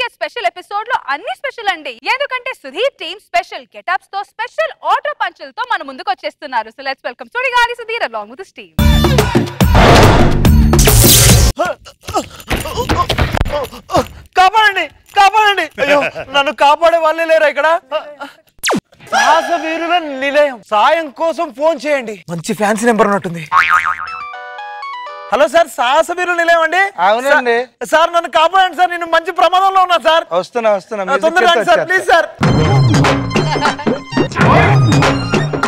50th special episode లో అన్ని special అండి. ఎందుకంటే సుధీర్ టీమ్ స్పెషల్ గెటప్స్ తో స్పెషల్ ఆటో పంచులతో మన ముందుకు వచ్చేస్తున్నారు. So let's welcome Sudigali Sudheer along with his team. కాపాడండి కాపాడండి, అయ్యో నన్ను కాపాడే వాళ్ళే లేరా ఇక్కడ. సాహస వీరుల నిలయం, సాయం కోసం ఫోన్ చేయండి. మంచి ఫ్యాన్సీ నెంబర్ ఉన్నట్టుంది. హలో సార్, సాహస వీరుల నిలయం అండి. అవునండి సార్, నన్ను కాపాడండి సార్, నేను మంచి ప్రమాదంలో ఉన్నా సార్. వస్తున్నా తొందరగా sir, please sir.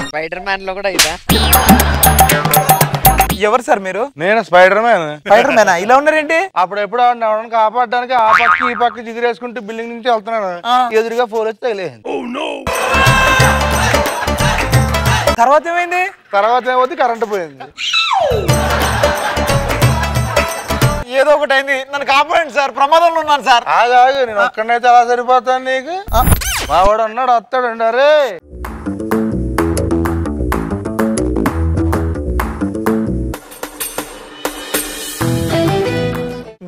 Spider man లో కూడా ఇదా? ఎవరు సార్ మీరు? నేను స్పైడర్ మ్యాన్. స్పైడర్ మ్యానా? ఇలా ఉన్నారేంటి? అప్పుడు ఎప్పుడు కాపాడడానికి ఆ పక్క ఈ పక్క జిగిరేసుకుంటూ బిల్డింగ్ నుంచి వెళ్తున్నాను, ఎదురుగా ఫోన్ వచ్చి తగిలేసింది. తర్వాత ఏమైంది? తర్వాత ఏమవుతుంది, కరెంట్ పోయింది. ఏదో ఒకటి అయింది, నన్ను కాపాడండి సార్, ప్రమాదంలో ఉన్నాను సార్. ఆగు, నేను ఒక్కడైతే అలా సరిపోతాను నీకు. మావాడు అన్నాడు వస్తాడండి. అరే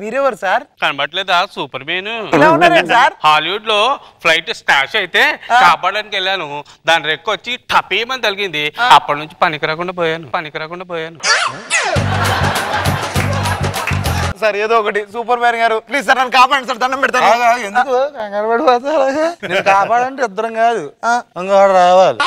మీరెవరు సార్? కనబట్లేదా? Superman. ఇలా ఉన్నారేంటి సార్? హాలీవుడ్ లో ఫ్లైట్ స్టాష్ అయితే కాపాడడానికి వెళ్ళాను, దాని రెక్క వచ్చి టపేమని తగిలింది. అప్పటి నుంచి పనికి రాకుండా పోయాను. సార్ ఏదో ఒకటి, సూపర్ మ్యాన్ గారు ప్లీజ్ సార్ నన్ను కాపాడండి సార్, దండం పెడతాను. ఎందుకు కంగారు పడిపోతా? నేను కాపాడంటే ఇద్దరం కాదు, ఇంకోటి రావాలి.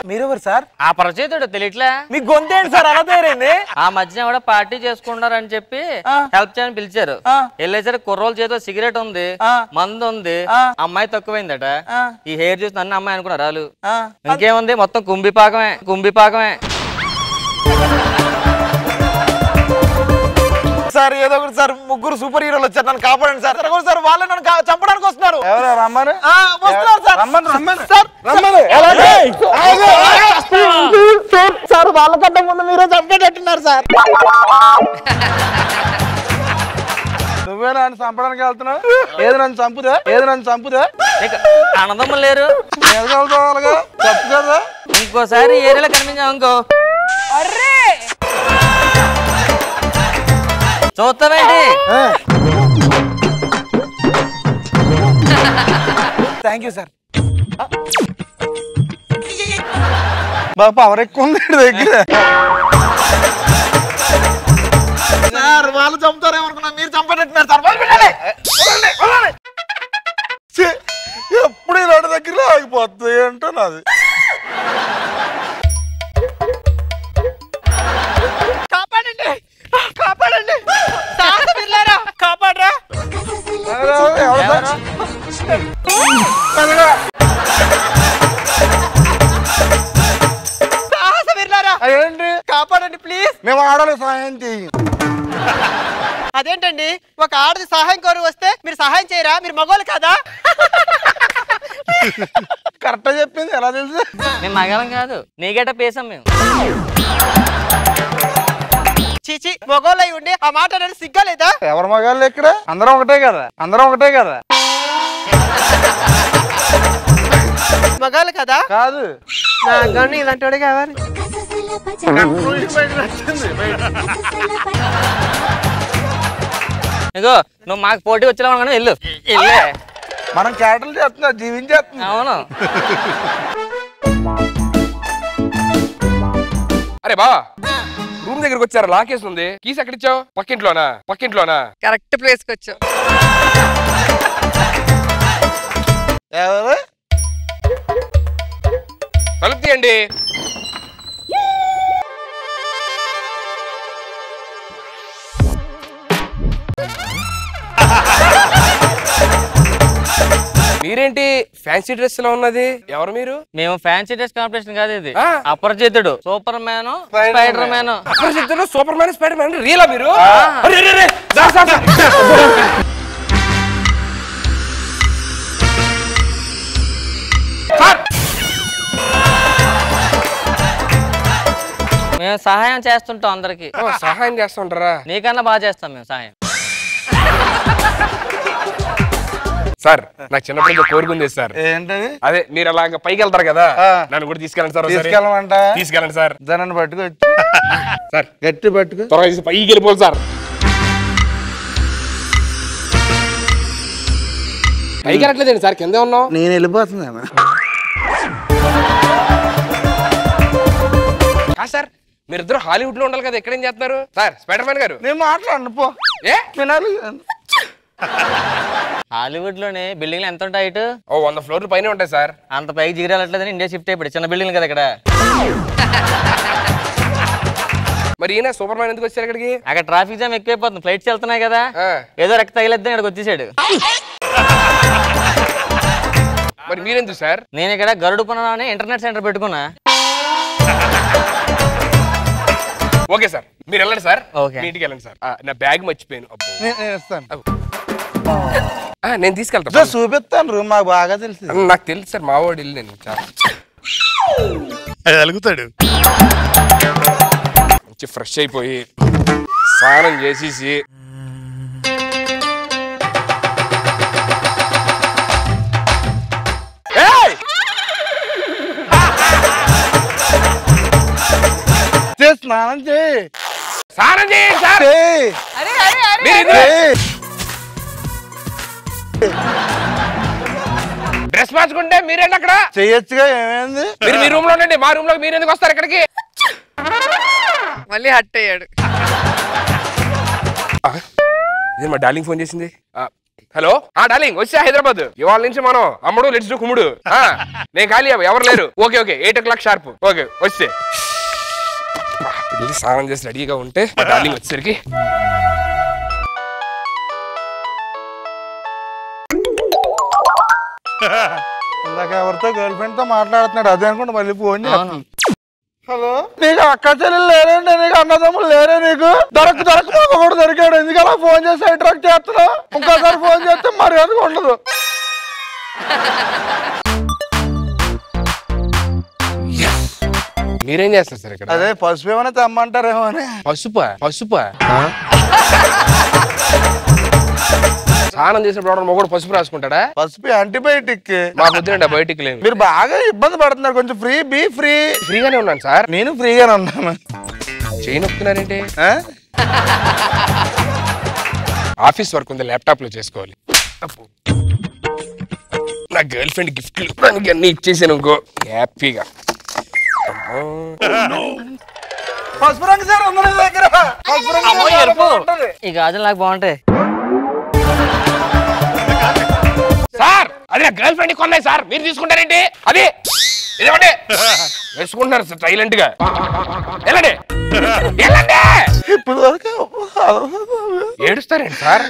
మీరెవరు సార్? ఆ పరిచయతుడు తెలియట్లే? మీ గొంతేంటి సార్ అలా తయారైంది? ఆ మధ్య కూడా పార్టీ చేసుకుంటారని చెప్పి హెల్ప్ చేయని పిలిచారు. వెళ్ళేసరికి కుర్రోలు చేతో సిగరెట్ ఉంది, మందు ఉంది, అమ్మాయి తక్కువైందట. ఈ హెయిర్ చూసి నన్ను అమ్మాయి అనుకున్నారు వాళ్ళు. ఇంకేముంది, మొత్తం కుంభిపాకమే. సార్ ఏదో ఒకటి సార్, ముగ్గురు సూపర్ హీరోలు వచ్చారు, నన్ను కాపాడండి సార్. సార్ వాళ్ళే నన్ను చంపడానికి వస్తున్నారు. ఎవరు రమ్మని? వస్తున్నారు సార్. సార్ వాళ్ళకంటే ముందు మీరే చంపేటట్టున్నారు సార్. నువ్వే నన్ను చంపడానికి వెళ్తున్నావు? ఏది నన్ను చంపుదా? అన్నదమ్ములు లేరు, తప్పు కదా. ఇంకోసారి ఏరియాలో కనిపించావు ఇంకో చూస్తావేంటి? Thank you sir. బాబు పవర్ ఎక్కువ ఉంది దగ్గర. సార్ వాళ్ళు చంపుతారేమనుకున్నా, మీరు చంపేటట్టున్నారు సార్. ఎప్పుడు ఇలాంటి దగ్గర ఆగిపోతుంది ఏంటో నాది. కాపాడండి కాపాడరా. ఏంటి? కాపాడండి ప్లీజ్. మేము ఆడాలి సహాయం చెయ్యి. అదేంటండి, ఒక ఆడది సహాయం కోరి వస్తే మీరు సహాయం చేయరా? మీరు మగవాళ్ళు కదా? కరెక్ట్ చెప్పింది, ఎలా తెలుసు? మేము మగలం కాదు, నీగేట పేసాం మేము. చీచి, మగవాళ్ళు అయి ఉండి ఆ మాట అనేది సిగ్గాలేదా? ఎవరు మగాళ్ళు ఇక్కడ? అందరం ఒకటే కదా. మగాళ్ళు కదా? కాదు, నాకు ఇలాంటి కావాలి. ఇగో నువ్వు మాకు పోటీ వచ్చేలా వెళ్ళు. మనం క్యాటల్ చేస్తున్నా, జీవించేస్తున్నా. అవును. అరే బావా, రూమ్ దగ్గరకు వచ్చారా? లాకేసి ఉంది, కీస్ ఎక్కడిచ్చావు? పక్కింట్లోనా? కరెక్ట్ ప్లేస్ కి వచ్చావు. ఎవరు? తలుపు తీయండి. మీరేంటి ఫ్యాన్సీ డ్రెస్ లో ఉన్నది? ఎవరు మీరు? మేము ఫ్యాన్సీ డ్రెస్ కాంపిటీషన్ కాదు, ఇది అపరిచితుడు సూపర్ మ్యాన్ స్పైడర్ మ్యాన్. అపరిచితుడు సూపర్ మ్యాన్ స్పైడర్ మ్యాన్ రియలా మీరు? మేము సహాయం చేస్తుంటాం అందరికి. సహాయం చేస్తుంటారా? నీకన్నా బాగా చేస్తాం మేము సహాయం. సార్ నాకు చిన్నప్పుడు కోరుకుంది సార్. ఏంటది? అదే మీరు అలాగ పైకి వెళ్తారు కదా, నన్ను కూడా తీసుకెళ్ళండి సార్. తీసుకెళ్ళమంట? తీసుకెళ్ళండి సార్. దాన్ని పట్టుకో సార్, గట్టి పట్టుకో, త్వరగా పైకి వెళ్ళిపోదు సార్. పైకి వెళ్ళట్లేదండి సార్, కింద ఉన్నాం. నేను వెళ్ళిపోతున్నాను సార్. మీరిద్దరు హాలీవుడ్ లో ఉండాలి కదా, ఎక్కడేం చేస్తున్నారు సార్? స్పైడర్ మ్యాన్ గారు నేను మాట్లాడను పో. ఏ వినాలి. హాలీవుడ్ లోనే బిల్డింగ్లు ఎంత ఉంటాయి? 100 ఫ్లోర్లు పైన ఉంటాయి సార్. అంత పైకి జిగిరాలట్లేదని ఇండియా షిఫ్ట్ అయిపోయి చిన్న బిల్డింగ్ కదా ఇక్కడ. మరి ఈయన సూపర్ మ్యాన్ ఎందుకు వచ్చారు ఇక్కడికి? అక్కడ ట్రాఫిక్ జామ్ ఎక్కువైపోతుంది, ఫ్లైట్స్ వెళ్తున్నాయి కదా, ఏదో రెక్క తగిలేద్దని ఇక్కడికి వచ్చేసాడు. మరి మీరెందుకు సార్? నేను ఇక్కడ గరుడు పురాణం అని ఇంటర్నెట్ సెంటర్ పెట్టుకున్నా. ఓకే సార్, మీరు వెళ్ళండి సార్. ఓకే. ఇంటికి వెళ్ళండి సార్. నా బ్యాగ్ మర్చిపోయాను. నేను ఇస్తాను, నేను తీసుకెళ్తాను. చూపిస్తాను రూమ్, మాకు బాగా తెలుసు. నాకు తెలుసు సార్, మా వాడు ఇల్లు. నేను చాలా అలుగుతాడు. మంచి ఫ్రెష్ అయిపోయి స్నానం చేసేసి స్నానం చేయి. స్నానం చేయండి సార్. అరే అరే అరే మీరు ఇందులో డ్రెస్ మార్చుకుంటే మీరేంటి అక్కడ చెయ్యొచ్చుగా, ఏమైంది? మీరు మీ రూమ్ లో ఉండండి. మా రూమ్ లో మీరు ఎందుకు వస్తారు ఇక్కడికి? మళ్ళీ హట్ అయ్యాడు. ఇది మా డార్లింగ్ ఫోన్ చేసింది. హలో డార్లింగ్, వచ్చా హైదరాబాద్. ఇవాళ నుంచి మనం అమ్ముడు లెట్స్ డు కుమ్ముడు. నేను ఖాళీ, ఎవరు లేరు. Okay okay, 8 o'clock sharp. Okay వస్తే స్నానం చేసి రెడీగా ఉంటే మా డార్లింగ్ వచ్చేసరికి ఇందాక ఎవరితో గర్ల్ ఫ్రెండ్ తో మాట్లాడుతున్నాడు, అదే అనుకుంటా మళ్ళీ ఫోన్ చేస్తాను. హలో, నీకు అక్క చెల్లెలు లేరండి, నీకు అన్నదమ్ములు లేరే? నీకు దొరక కూడా దొరికాడు. ఎందుకలా ఫోన్ చేసి అట్రాక్ట్ చేస్తున్నావు? ఇంకోసారి ఫోన్ చేస్తే మర్యాదగా ఉండదు. మీరేం చేస్తారు సార్ ఇక్కడ? అదే పసుపు ఏమైనా తెమ్మంటారేమో అని. పసుపా? స్నానం చేసినప్పుడు మొగడు పసుపు రాసుకుంటాడా? పసుపు యాంటీబయాటిక్. మా పొద్దున బయటికి లేదు. మీరు బాగా ఇబ్బంది పడుతున్నారు, కొంచెం ఫ్రీగానే ఉన్నాను సార్. నేను ఫ్రీగానే ఉన్నాను. చేయి నొక్కుతున్నారేంటి? ఆఫీస్ వర్క్ ఉంది, ల్యాప్టాప్ లో చేసుకోవాలి. నా గర్ల్ ఫ్రెండ్ గిఫ్ట్లు దానికి అన్ని ఇచ్చేసాను ఇంకో హ్యాపీగా. పసుపు రంగు సార్ ఉంది దగ్గర. ఈ గాజులు నాకు బాగుంటాయి సార్. అది నా గర్ల్ ఫ్రెండ్ కొన్నాయి సార్, మీరు తీసుకుంటారేంటి? అది ఇదేమండి వేసుకుంటున్నారు సార్ సైలెంట్ గా. వెళ్ళండి వెళ్ళండి. ఇప్పుడు వరకు ఏడుస్తారేంటి సార్?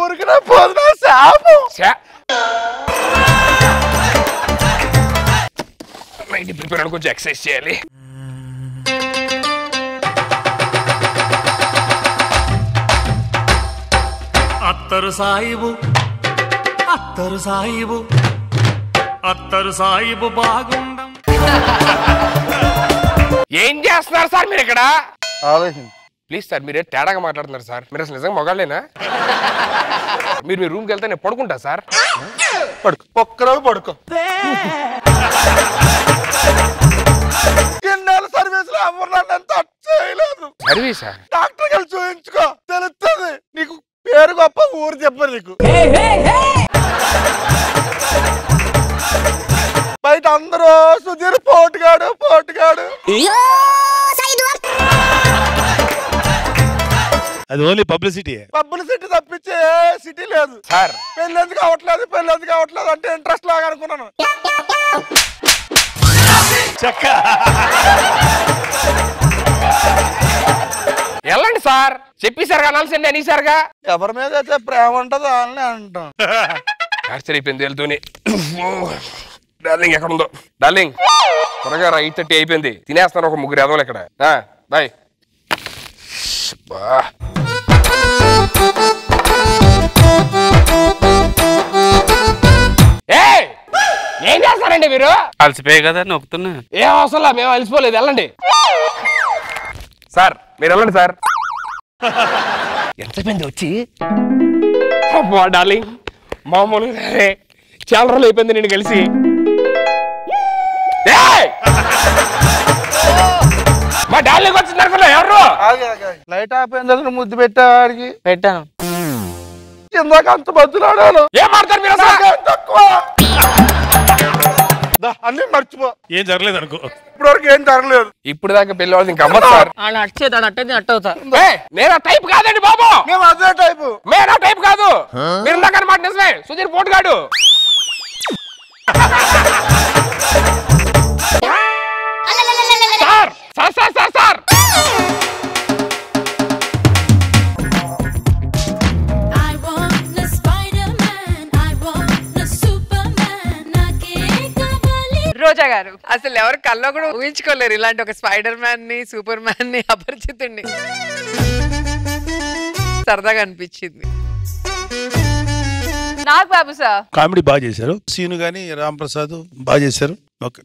ఊరికి పోదునా శాపం. ప్రిపేర్ కొంచెం ఎక్సర్సైజ్ చేయాలి. అత్తరు సాయిబు అత్తరు సాయిబు అత్తరు సాయిబు బాగుండం. ఏం చేస్తున్నారు సార్ మీరు ఇక్కడ? ఆలోచించి ప్లీజ్ సార్, మీరే తేడాగా మాట్లాడుతున్నారు సార్. మీరు అసలు నిజంగా మొగాళ్ళేనా? మీరు మీ రూమ్కి వెళ్తే నేను పడుకుంటా సార్. పడుకో, ఒక్కరోజు పడుకో. ఎన్నాళ్ళు సర్వీస్ లో ఎవరు నన్ను టచ్ చేయలేదు. సర్వీసా? డాక్టర్ కలిసి చూయించుకో, తెలుస్తుంది. నీకు పేరు గొప్ప, ఊరు చెప్పరు నీకు. బయట అందరూ సుధీర్ పోటుగాడు. అది ఓన్లీ పబ్లిసిటీ తప్పించే సిటీ లేదు సార్. పెళ్ళి ఎందుకు అవట్లేదు అంటే ఇంట్రెస్ట్ లాగా అనుకున్నాను. వెళ్ళండి సార్, చెప్పేశారుగా, అనాల్సింది అనేసారుగా. ఎవరి మీద అయితే ప్రేమ ఉంటుందో అని అంటాం. ఆశ్చర్యపోయింది వెళ్తూనే. డార్లింగ్ ఎక్కడుందో? డార్లింగ్ త్వరగా 8:30 అయిపోయింది, తినేస్తాను. ఒక 3 ఎదవలు ఇక్కడ. బాయ్. ఏం చేస్తారండి మీరు? అలసిపోయాయి కదా నొక్కుతున్నా. ఏం అవసరం, మేము అలసిపోలేదు. వెళ్ళండి సార్ మీరు వెళ్ళండి సార్. ఎంతమంది వచ్చి అబ్బా డార్లింగ్ మామూలుగా చాలా రోజులు అయిపోయింది నేను కలిసి. మా డార్లింగ్ వచ్చింది అనుకున్నా ఎవరు? లైట్ ఆపోయింది ముద్దు పెట్టేవాడికి పెట్టాను. ఇందాక అంత బతులాడాను. ఏం మాడతారు మీరు అసలు? తక్కువ అన్ని మర్చిపో. ఏం జరగలేదు అనుకో. ఇప్పుడు వరకు ఏం జరగలేదు. ఇప్పుడు దాకా పెళ్లి వాళ్ళది ఇంకా అమ్మదు సార్. ఆయన అట్టేది అట్టేది అట్టవుతా. నేను ఆ టైప్ కాదండి బాబు. మేము అదే టైపు. నేను ఆ టైప్ కాదు. మీరు ఇందాక మాట నిజమే. సుధీర్ పోటుగాడు. Sir sir sir sir sir Roja garu అసలు ఎవరు కల్లో కూడా ఊహించుకోలేరు ఇలాంటి ఒక స్పైడర్ మ్యాన్ ని సూపర్ మ్యాన్ ని అపరిచితుడిని. సరదాగా అనిపించింది. నాగ్ బాబు సార్ కామెడీ బాగా చేశారు. సీను గాని రామ్ ప్రసాద్ బాగా చేశారు. ఓకే.